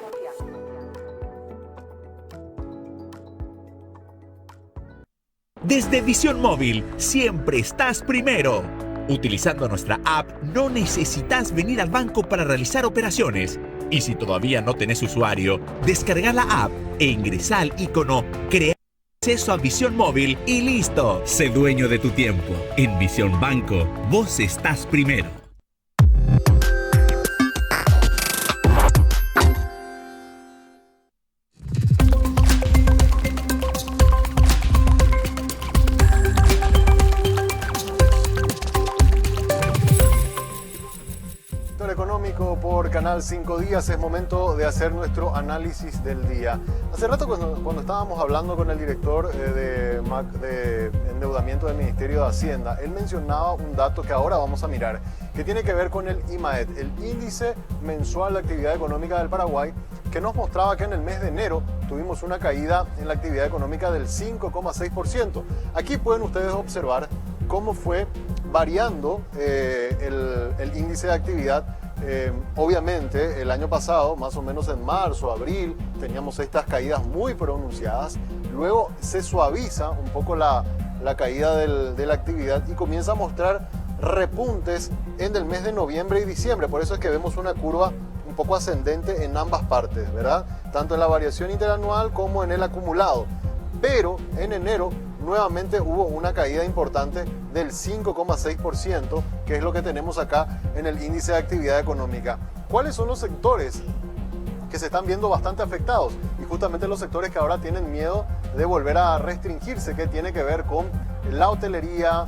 Desde Visión Móvil, siempre estás primero. Utilizando nuestra app, no necesitas venir al banco para realizar operaciones. Y si todavía no tenés usuario, descarga la app e ingresa al icono Crear acceso a Visión Móvil y listo. Sé dueño de tu tiempo. En Visión Banco, vos estás primero. Por Canal 5 Días, es momento de hacer nuestro análisis del día. Hace rato cuando estábamos hablando con el director de endeudamiento del Ministerio de Hacienda, él mencionaba un dato que ahora vamos a mirar, que tiene que ver con el IMAET, el Índice Mensual de Actividad Económica del Paraguay, que nos mostraba que en el mes de enero tuvimos una caída en la actividad económica del 5,6%. Aquí pueden ustedes observar cómo fue variando el índice de actividad. Obviamente el año pasado, más o menos en marzo, abril, teníamos estas caídas muy pronunciadas. Luego se suaviza un poco la caída de la actividad y comienza a mostrar repuntes en el mes de noviembre y diciembre. Por eso es que vemos una curva un poco ascendente en ambas partes, ¿verdad? Tanto en la variación interanual como en el acumulado. Pero en enero nuevamente hubo una caída importante del 5,6%, que es lo que tenemos acá en el índice de actividad económica. ¿Cuáles son los sectores que se están viendo bastante afectados? Y justamente los sectores que ahora tienen miedo de volver a restringirse, que tiene que ver con la hotelería,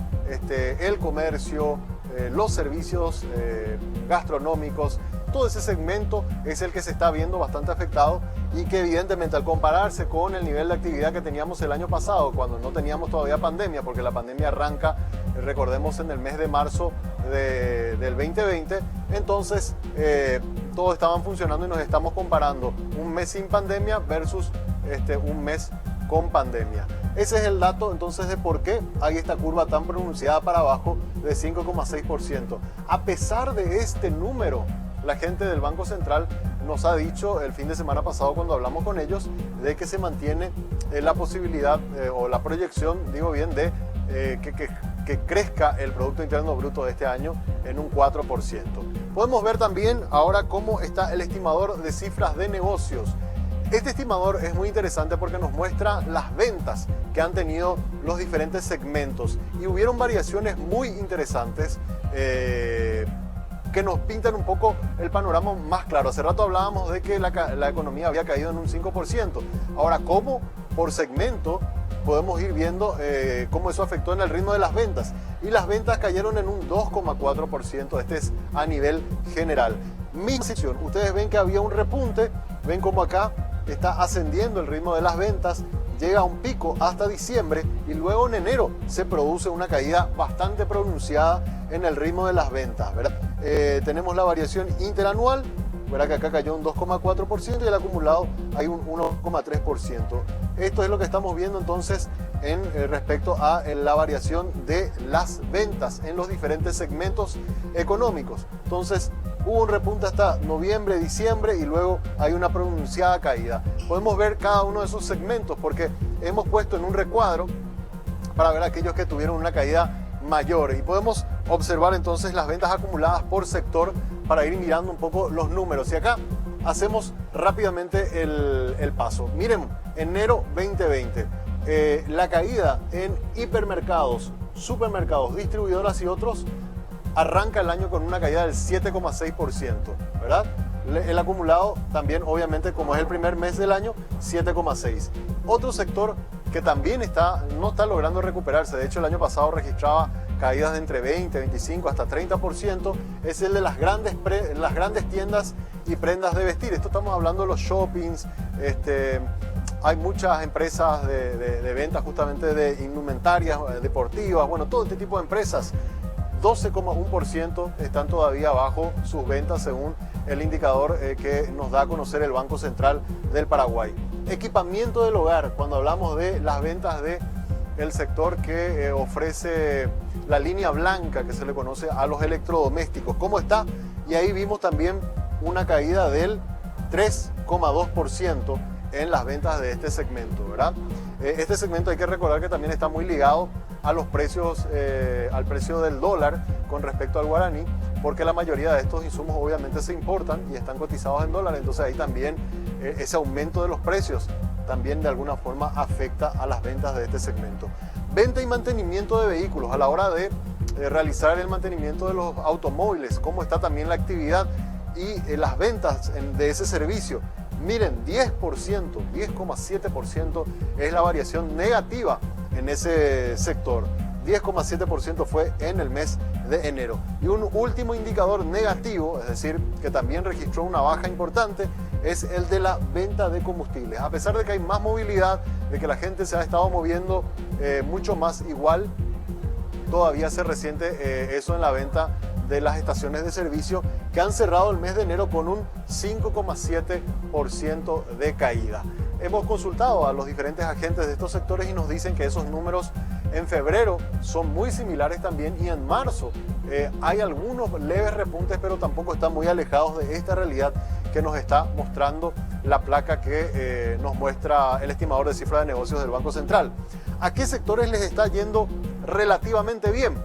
el comercio, los servicios gastronómicos. Todo ese segmento es el que se está viendo bastante afectado y que evidentemente al compararse con el nivel de actividad que teníamos el año pasado, cuando no teníamos todavía pandemia, porque la pandemia arranca, recordemos, en el mes de marzo del 2020, entonces todos estaban funcionando y nos estamos comparando un mes sin pandemia versus un mes con pandemia. Ese es el dato entonces de por qué hay esta curva tan pronunciada para abajo de 5,6%. A pesar de este número, la gente del Banco Central nos ha dicho el fin de semana pasado cuando hablamos con ellos de que se mantiene la posibilidad o la proyección, digo bien, de que crezca el Producto Interno Bruto de este año en un 4%. Podemos ver también ahora cómo está el estimador de cifras de negocios. Este estimador es muy interesante porque nos muestra las ventas que han tenido los diferentes segmentos y hubieron variaciones muy interesantes que nos pintan un poco el panorama más claro. Hace rato hablábamos de que la economía había caído en un 5%. Ahora, ¿cómo por segmento podemos ir viendo cómo eso afectó en el ritmo de las ventas? Y las ventas cayeron en un 2,4%. Este es a nivel general. Misma situación. Ustedes ven que había un repunte. Ven cómo acá está ascendiendo el ritmo de las ventas. Llega a un pico hasta diciembre y luego en enero se produce una caída bastante pronunciada en el ritmo de las ventas, ¿verdad? Tenemos la variación interanual, ¿verdad? Que acá cayó un 2,4% y el acumulado hay un 1,3%. Esto es lo que estamos viendo entonces en respecto a la variación de las ventas en los diferentes segmentos económicos. Entonces hubo un repunte hasta noviembre, diciembre y luego hay una pronunciada caída. Podemos ver cada uno de esos segmentos porque hemos puesto en un recuadro para ver aquellos que tuvieron una caída mayor y podemos observar entonces las ventas acumuladas por sector para ir mirando un poco los números. Y acá hacemos rápidamente el paso. Miren, enero 2020, la caída en hipermercados, supermercados, distribuidoras y otros arranca el año con una caída del 7,6%, ¿verdad? El acumulado también, obviamente, como es el primer mes del año, 7,6%. Otro sector que también no está logrando recuperarse, de hecho el año pasado registraba caídas de entre 20, 25 hasta 30%, es el de las grandes tiendas y prendas de vestir. Esto estamos hablando de los shoppings, hay muchas empresas de venta justamente de indumentarias deportivas, bueno, todo este tipo de empresas. 12,1% están todavía bajo sus ventas según el indicador que nos da a conocer el Banco Central del Paraguay. Equipamiento del hogar, cuando hablamos de las ventas del sector que ofrece la línea blanca que se le conoce a los electrodomésticos. ¿Cómo está? y ahí vimos también una caída del 3,2% en las ventas de este segmento, ¿verdad? Este segmento hay que recordar que también está muy ligado a los precios, al precio del dólar con respecto al guaraní, porque la mayoría de estos insumos obviamente se importan y están cotizados en dólares, entonces ahí también ese aumento de los precios también de alguna forma afecta a las ventas de este segmento. Venta y mantenimiento de vehículos, a la hora de realizar el mantenimiento de los automóviles, cómo está también la actividad y las ventas de ese servicio. Miren, 10,7% es la variación negativa en ese sector. 10,7% fue en el mes de enero. Y un último indicador negativo, es decir, que también registró una baja importante, es el de la venta de combustibles. A pesar de que hay más movilidad, de que la gente se ha estado moviendo mucho más, igual todavía se resiente eso en la venta de las estaciones de servicio, que han cerrado el mes de enero con un 5,7% de caída. Hemos consultado a los diferentes agentes de estos sectores y nos dicen que esos números en febrero son muy similares también, y en marzo hay algunos leves repuntes, pero tampoco están muy alejados de esta realidad que nos está mostrando la placa que nos muestra el estimador de cifra de negocios del Banco Central. ¿A qué sectores les está yendo relativamente bien?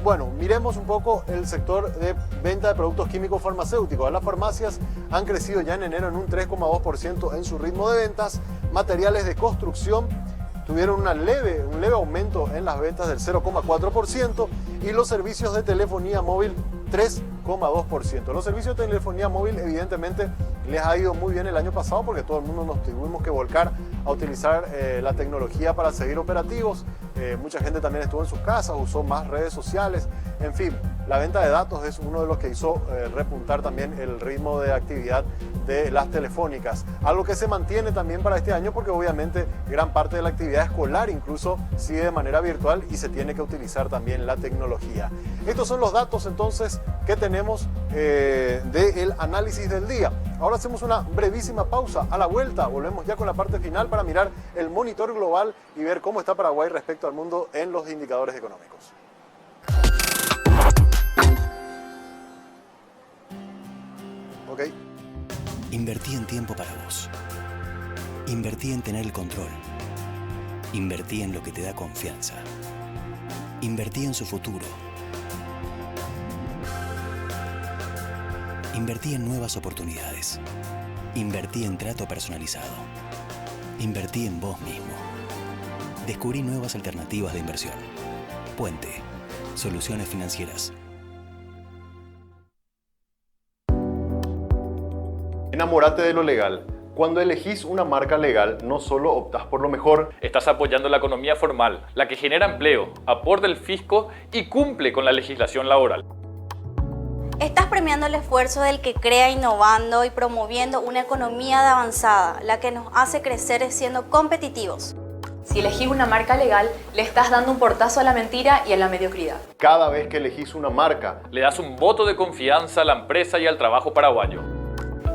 Bueno, miremos un poco el sector de venta de productos químicos farmacéuticos. Las farmacias han crecido ya en enero en un 3,2% en su ritmo de ventas. Materiales de construcción tuvieron un leve aumento en las ventas del 0,4%, y los servicios de telefonía móvil 3,2%. Los servicios de telefonía móvil evidentemente les ha ido muy bien el año pasado, porque todo el mundo nos tuvimos que volcar a utilizar la tecnología para seguir operativos. Mucha gente también estuvo en sus casas, usó más redes sociales, en fin, la venta de datos es uno de los que hizo repuntar también el ritmo de actividad de las telefónicas, algo que se mantiene también para este año, porque obviamente gran parte de la actividad escolar incluso sigue de manera virtual y se tiene que utilizar también la tecnología. Estos son los datos entonces que tenemos del análisis del día. Ahora hacemos una brevísima pausa. A la vuelta volvemos ya con la parte final para mirar el monitor global y ver cómo está Paraguay respecto al mundo en los indicadores económicos. Ok. Invertí en tiempo para vos. Invertí en tener el control. Invertí en lo que te da confianza. Invertí en su futuro. Invertí en nuevas oportunidades. Invertí en trato personalizado. Invertí en vos mismo. Descubrí nuevas alternativas de inversión. Puente. Soluciones financieras. Enamórate de lo legal. Cuando elegís una marca legal, no solo optás por lo mejor, Estás apoyando la economía formal, la que genera empleo, aporta el fisco y cumple con la legislación laboral. Estás premiando el esfuerzo del que crea innovando y promoviendo una economía de avanzada, la que nos hace crecer siendo competitivos. Si elegís una marca legal, le estás dando un portazo a la mentira y a la mediocridad. cada vez que elegís una marca, Le das un voto de confianza a la empresa y al trabajo paraguayo.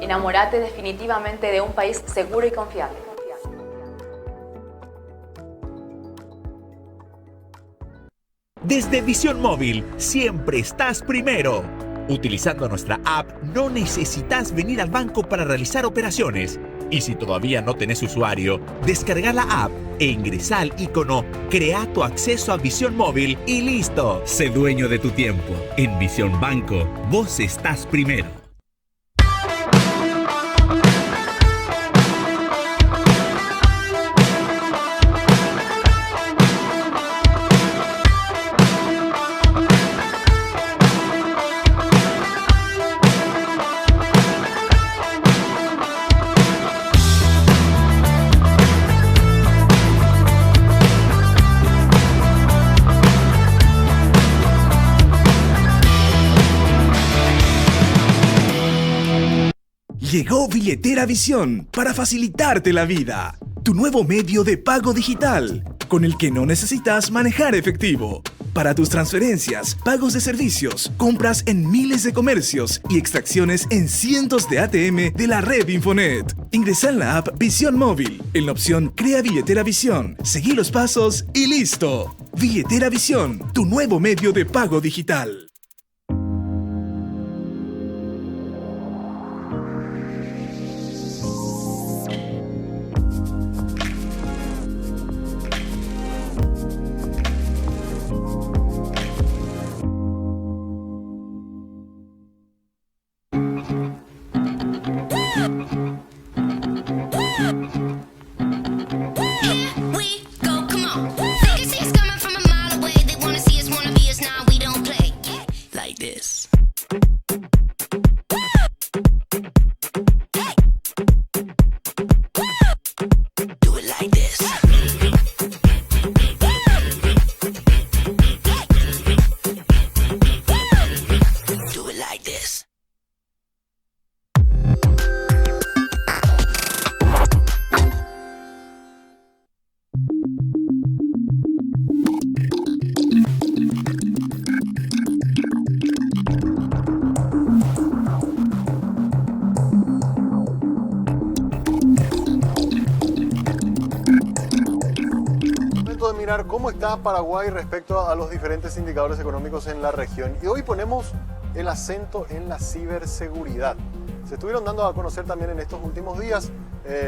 Enamórate definitivamente de un país seguro y confiable. Desde Visión Móvil, siempre estás primero. Utilizando nuestra app, no necesitas venir al banco para realizar operaciones. Y si todavía no tenés usuario, descarga la app e ingresa al icono Crea tu acceso a Visión Móvil y listo. Sé dueño de tu tiempo. En Visión Banco, vos estás primero. Llegó Billetera Visión para facilitarte la vida. Tu nuevo medio de pago digital, con el que no necesitas manejar efectivo. Para tus transferencias, pagos de servicios, compras en miles de comercios y extracciones en cientos de ATM de la red Infonet. Ingresa en la app Visión Móvil, en la opción Crea Billetera Visión, seguí los pasos y listo. Billetera Visión, tu nuevo medio de pago digital. Mirar cómo está Paraguay respecto a los diferentes indicadores económicos en la región. Y hoy ponemos el acento en la ciberseguridad. Se estuvieron dando a conocer también en estos últimos días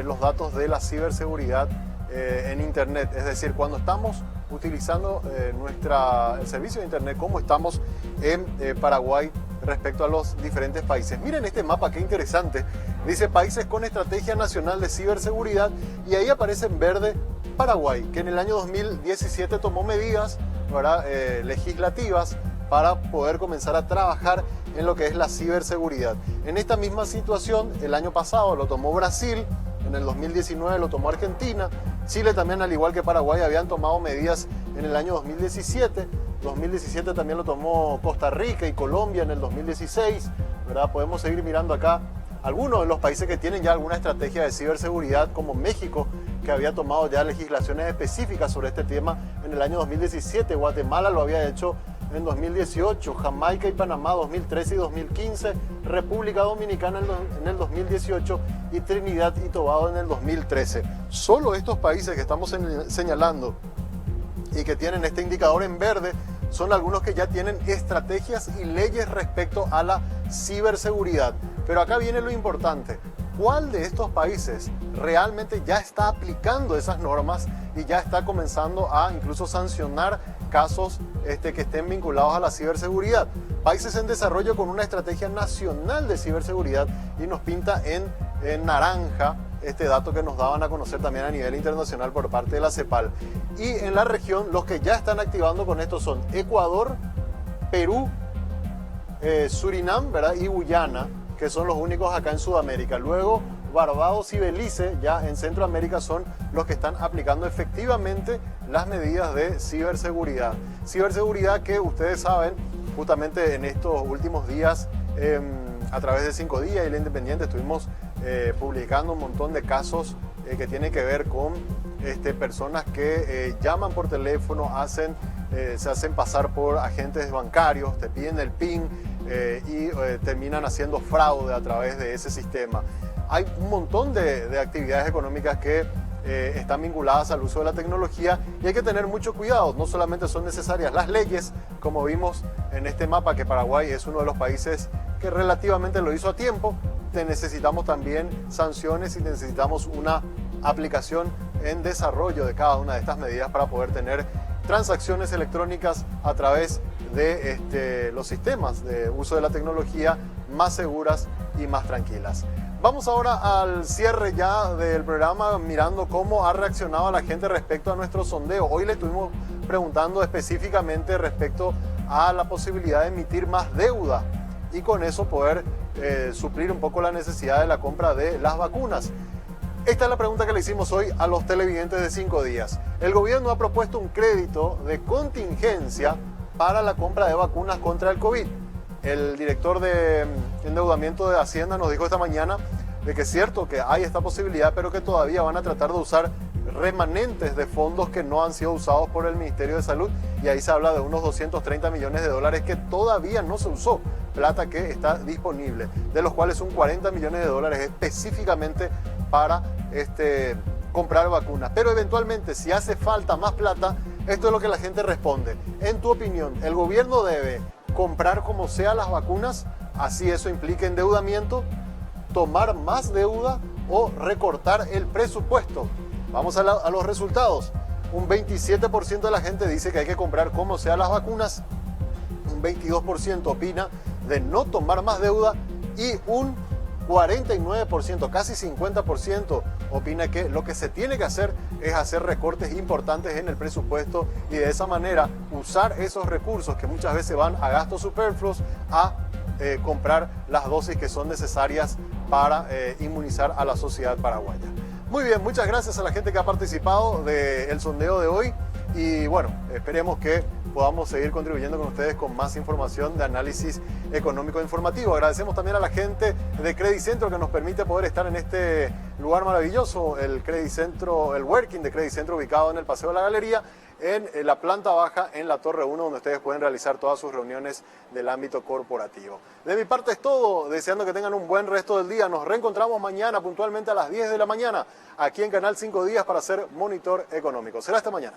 los datos de la ciberseguridad en Internet. Es decir, cuando estamos utilizando el servicio de Internet, cómo estamos en Paraguay respecto a los diferentes países. Miren este mapa, qué interesante. Dice países con estrategia nacional de ciberseguridad y ahí aparece en verde Paraguay, que en el año 2017 tomó medidas, ¿verdad?, legislativas para poder comenzar a trabajar en lo que es la ciberseguridad. En esta misma situación, el año pasado lo tomó Brasil, en el 2019 lo tomó Argentina, Chile también, al igual que Paraguay, habían tomado medidas en el año 2017, 2017 también lo tomó Costa Rica y Colombia en el 2016, ¿verdad? Podemos seguir mirando acá algunos de los países que tienen ya alguna estrategia de ciberseguridad, como México, que había tomado ya legislaciones específicas sobre este tema en el año 2017, Guatemala lo había hecho en 2018, Jamaica y Panamá 2013 y 2015, República Dominicana en el 2018 y Trinidad y Tobago en el 2013. Solo estos países que estamos señalando y que tienen este indicador en verde son algunos que ya tienen estrategias y leyes respecto a la ciberseguridad. Pero acá viene lo importante. ¿Cuál de estos países realmente ya está aplicando esas normas y ya está comenzando a incluso sancionar casos que estén vinculados a la ciberseguridad? Países en desarrollo con una estrategia nacional de ciberseguridad, y nos pinta en naranja este dato que nos daban a conocer también a nivel internacional por parte de la CEPAL. Y en la región los que ya están activando con esto son Ecuador, Perú, Surinam, ¿verdad?, y Guyana, que son los únicos acá en Sudamérica. Luego Barbados y Belice, ya en Centroamérica, son los que están aplicando efectivamente las medidas de ciberseguridad. Ciberseguridad que ustedes saben, justamente en estos últimos días, a través de 5 días y La Independiente, estuvimos publicando un montón de casos que tienen que ver con personas que llaman por teléfono, se hacen pasar por agentes bancarios, te piden el PIN y terminan haciendo fraude a través de ese sistema. Hay un montón de actividades económicas que están vinculadas al uso de la tecnología y hay que tener mucho cuidado. No solamente son necesarias las leyes, como vimos en este mapa, que Paraguay es uno de los países que relativamente lo hizo a tiempo, necesitamos también sanciones y necesitamos una aplicación en desarrollo de cada una de estas medidas para poder tener transacciones electrónicas a través de los sistemas de uso de la tecnología más seguras y más tranquilas. Vamos ahora al cierre ya del programa, mirando cómo ha reaccionado la gente respecto a nuestro sondeo. Hoy le estuvimos preguntando específicamente respecto a la posibilidad de emitir más deuda y con eso poder suplir un poco la necesidad de la compra de las vacunas. Esta es la pregunta que le hicimos hoy a los televidentes de 5 días. El gobierno ha propuesto un crédito de contingencia para la compra de vacunas contra el COVID. El director de endeudamiento de Hacienda nos dijo esta mañana de que es cierto que hay esta posibilidad, pero que todavía van a tratar de usar remanentes de fondos que no han sido usados por el Ministerio de Salud, y ahí se habla de unos 230 millones de dólares que todavía no se usó, plata que está disponible, de los cuales son 40 millones de dólares específicamente para comprar vacunas. Pero eventualmente, si hace falta más plata, esto es lo que la gente responde. En tu opinión, ¿el gobierno debe comprar como sea las vacunas, así eso implica endeudamiento, tomar más deuda o recortar el presupuesto? Vamos a los resultados. Un 27% de la gente dice que hay que comprar como sea las vacunas, un 22% opina de no tomar más deuda y un 49%, casi 50%, opina que lo que se tiene que hacer es hacer recortes importantes en el presupuesto y de esa manera usar esos recursos que muchas veces van a gastos superfluos a comprar las dosis que son necesarias para inmunizar a la sociedad paraguaya. Muy bien, muchas gracias a la gente que ha participado del sondeo de hoy y bueno, esperemos que podamos seguir contribuyendo con ustedes con más información de análisis económico e informativo. Agradecemos también a la gente de Credicentro que nos permite poder estar en este lugar maravilloso, el Credicentro, el Working de Credicentro, ubicado en el Paseo de la Galería, en la planta baja, en la Torre 1, donde ustedes pueden realizar todas sus reuniones del ámbito corporativo. De mi parte es todo, deseando que tengan un buen resto del día. Nos reencontramos mañana puntualmente a las 10 de la mañana, aquí en Canal 5 Días para hacer Monitor Económico. Será hasta mañana.